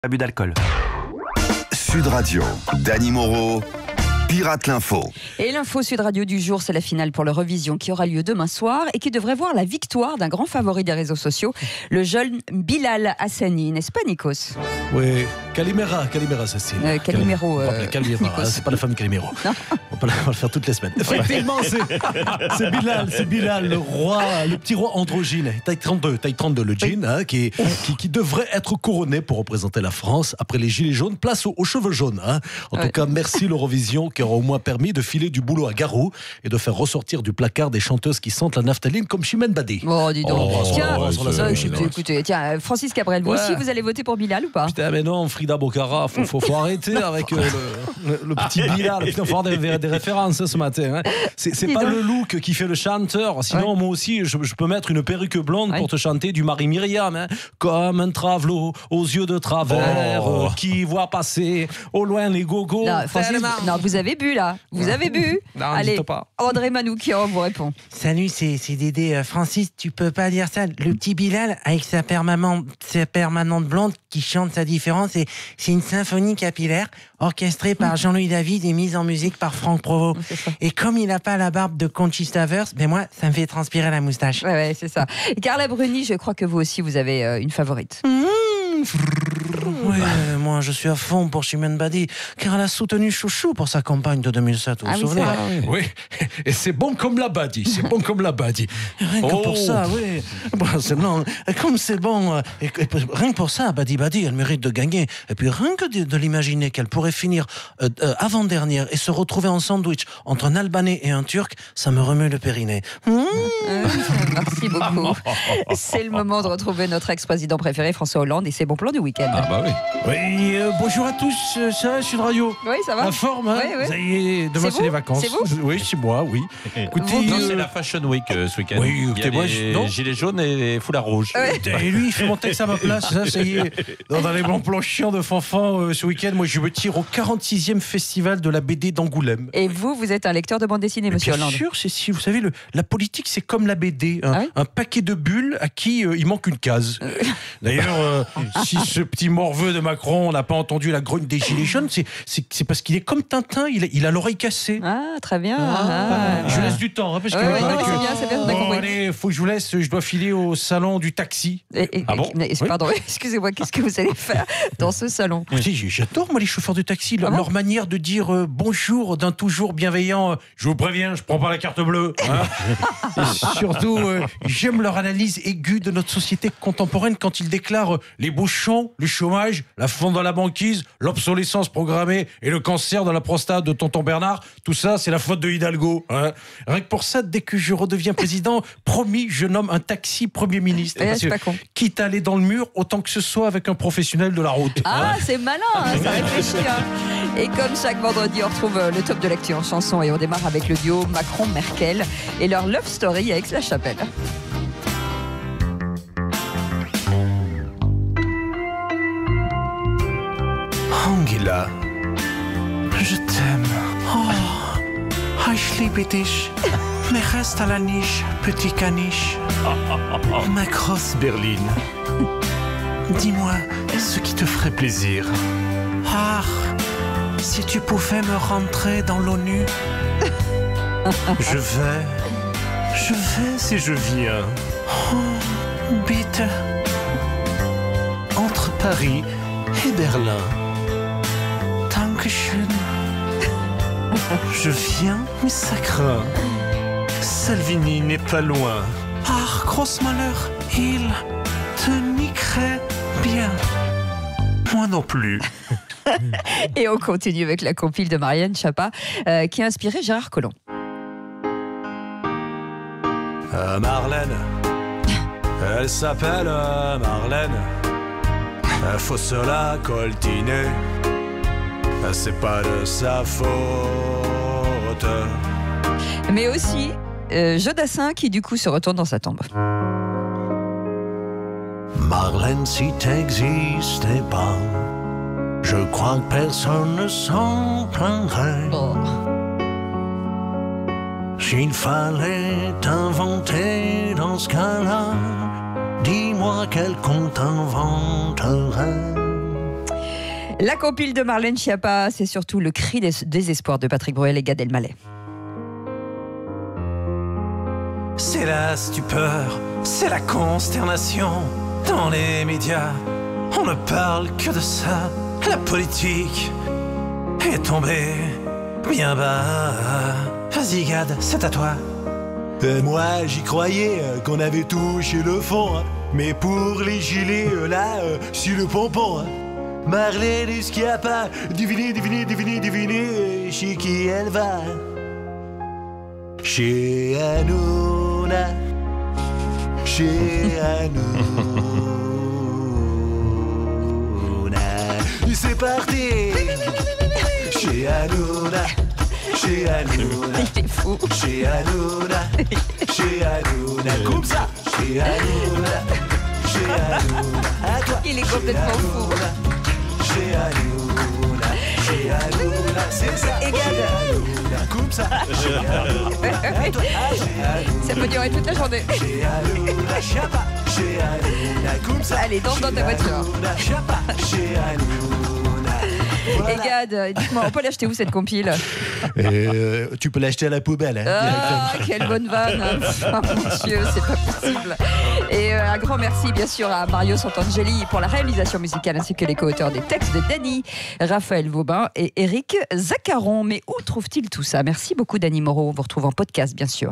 Abus d'alcool. Sud Radio, Dany Moreau, Pirate l'Info. Et l'info Sud Radio du jour, c'est la finale pour l'Eurovision qui aura lieu demain soir et qui devrait voir la victoire d'un grand favori des réseaux sociaux, le jeune Bilal Hassani, n'est-ce pas Nikos? Oui, Calimera, Cécile. Calimero. Calimera, c'est pas la femme Calimero. On va le faire toutes les semaines. Effectivement, c'est Bilal, le roi, le petit roi androgyne, taille 32 le jean, hein, qui devrait être couronné pour représenter la France après les gilets jaunes. Place aux cheveux jaunes. Hein. En tout cas, merci l'Eurovision qui aura au moins permis de filer du boulot à Garou et de faire ressortir du placard des chanteuses qui sentent la naphtaline comme Chimène Badi. Oh, dis donc. Écoutez, tiens, Francis Cabrel, vous aussi, vous allez voter pour Bilal ou pas? Putain, mais non, Frida Bocara, faut arrêter avec le petit Bilal. Putain, faut avoir des références ce matin. Hein. C'est pas le look qui fait le chanteur. Sinon, moi aussi, je peux mettre une perruque blonde pour te chanter du Marie-Myriam. Hein. Comme un travelot aux yeux de travers qui voit passer au loin les gogos. Non, Francis, vous avez bu là. Vous avez bu. Non, allez, André Manoukian vous répond. Salut, c'est Dédé. Francis, tu peux pas dire ça. Le petit Bilal, avec sa permanente blonde qui chante sa différence, c'est une symphonie capillaire orchestrée par Jean-Louis David et mise en musique par Franck Provost. Et comme il n'a pas la barbe de Conchita Wurst, mais moi, ça me fait transpirer la moustache. Ouais, c'est ça. Et Carla Bruni, je crois que vous aussi, vous avez une favorite. Oui, moi je suis à fond pour Chimène Badi, car elle a soutenu Chouchou pour sa campagne de 2007, vous vous souvenez? Oui, et c'est bon comme la Badi, Rien que pour ça, oui. Comme c'est bon, rien que pour ça, Badi, elle mérite de gagner. Et puis rien que de l'imaginer qu'elle pourrait finir avant-dernière et se retrouver en sandwich entre un Albanais et un Turc, ça me remet le périnée. Merci beaucoup. C'est le moment de retrouver notre ex-président préféré, François Hollande, et ses bons plans du week-end. Ah bah oui. Oui, bonjour à tous, ça va, Sud Radio? Oui, ça va. La forme, hein? Oui. Ça y est, demain c'est les vacances. C'est vous? Oui, c'est moi, oui. Écoutez, non, c'est la Fashion Week ce week-end. Oui, écoutez, moi, gilets jaunes et les foulards rouges. Et lui, il fait mon texte à ma place, ça y est. Dans les bons plans chiants de Fanfan ce week-end, moi je me tire au 46e festival de la BD d'Angoulême. Et vous êtes un lecteur de bande dessinée, monsieur Hollande? Bien sûr, si vous savez, la politique c'est comme la BD, un paquet de bulles à qui il manque une case. D'ailleurs, si ce petit morveux de Macron n'a pas entendu la grogne des gilets jaunes, c'est parce qu'il est comme Tintin, il a l'oreille cassée. Ah, très bien. Je laisse du temps, parce que c'est bien, on a compris. Allez, faut que je vous laisse, je dois filer au salon du taxi. Pardon, excusez-moi, qu'est-ce que vous allez faire dans ce salon? J'adore moi les chauffeurs de taxi, leur manière de dire bonjour d'un toujours bienveillant. Je vous préviens, je prends pas la carte bleue. Hein. Et surtout, j'aime leur analyse aiguë de notre société contemporaine quand ils déclarent les bouchons, le chômage, la fonte dans la banquise, l'obsolescence programmée et le cancer de la prostate de tonton Bernard. Tout ça, c'est la faute de Hidalgo. Hein. Rien que pour ça, dès que je redeviens président, promis, je nomme un taxi Premier ministre. Quitte à aller dans le mur, autant que ce soit avec un professionnel de la route. Ah, c'est malin, ça réfléchit. Et comme chaque vendredi, on retrouve le top de l'actu en chanson et on démarre avec le duo Macron-Merkel et leur love story à Aix-la-Chapelle. Angela, je t'aime. Oh, ich liebe dich. Mais reste à la niche, petit caniche. Ma grosse berline. Dis-moi ce qui te ferait plaisir. Ah, si tu pouvais me rentrer dans l'ONU. Je vais et je viens. Oh, bitte. Entre Paris et Berlin. Dankeschön. Je viens, mais ça craint. Salvini n'est pas loin. Ah, gros malheur, il te niquerait bien. Moi non plus. Et on continue avec la compile de Marianne Chapa qui a inspiré Gérard Collomb. Marlène, elle s'appelle Marlène. Faut se la coltiner. C'est pas de sa faute. Mais aussi Jodassin qui du coup se retourne dans sa tombe. Marlène, si t'existais pas, je crois que personne ne s'en plaindrait. S'il fallait t'inventer dans ce cas-là, dis-moi quel conte t'inventerais. La compile de Marlène Schiappa, c'est surtout le cri des désespoir de Patrick Bruel et Gad Elmaleh. C'est la stupeur, c'est la consternation. Dans les médias, on ne parle que de ça. La politique est tombée bien bas. Vas-y Gad, c'est à toi. Moi j'y croyais qu'on avait touché le fond, hein. Mais pour les gilets là, sur le pompon, hein. Marlène Schiappa, devinez, chez qui elle va. Chez Hanouna, chez Hanouna. C'est parti. Chez Hanouna, chez Hanouna. Il est fou. Chez Hanouna, chez Hanouna. Comme ça. Chez Hanouna, chez Hanouna. À toi. Il est complètement fou. Chez Hanouna, chez Hanouna. C'est ça. Et Gad. Comme ça. Chez Hanouna. À toi. Chez Hanouna. Ça peut durer toute la journée. Chez Hanouna, Schiappa. Chez Hanouna. Comme ça. Allez, danse dans ta voiture. Hanouna, Schiappa. Chez Hanouna. Voilà. Et Gad, dites-moi, on peut l'acheter où cette compile? Tu peux l'acheter à la poubelle. Hein, Ah, quelle bonne vanne. Oh, mon Dieu, c'est pas possible. Et un grand merci bien sûr à Mario Santangeli pour la réalisation musicale ainsi que les co-auteurs des textes de Dany, Raphaël Vaubin et Eric Zaccaron. Mais où trouve-t-il tout ça? Merci beaucoup Dany Moreau. On vous retrouve en podcast bien sûr.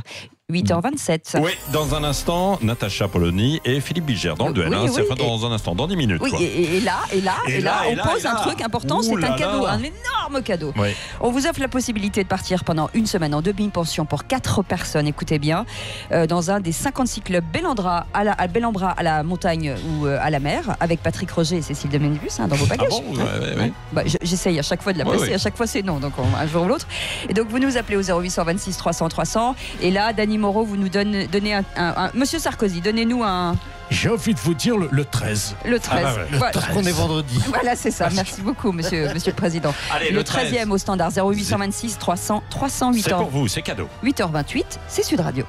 8h27. Oui, dans un instant, Natacha Polony et Philippe Bilger dans le duel. Oui, C'est oui, dans un instant, dans 10 minutes. Oui, quoi. et là, on pose un truc important, c'est un cadeau, un énorme cadeau. Oui. On vous offre la possibilité de partir pendant une semaine en demi-pension pour 4 personnes, écoutez bien, dans un des 56 clubs Bellambra à la montagne ou à la mer, avec Patrick Roger et Cécile de Ménibus dans vos bagages. Ah bon, ouais. Bah, j'essaye à chaque fois de la placer, Ouais. à chaque fois c'est non, donc un jour ou l'autre. Et donc vous nous appelez au 0826 300 300, et là, Dany Moreau, vous nous donnez un Monsieur Sarkozy, donnez-nous un... J'ai envie de vous dire le 13. Le 13. Ah, ouais. Voilà. On est vendredi. Voilà, c'est ça. Merci beaucoup, monsieur le Président. Allez, le le 13. 13e au standard 0826 300 300 C'est pour vous, c'est cadeau. 8h28, c'est Sud Radio.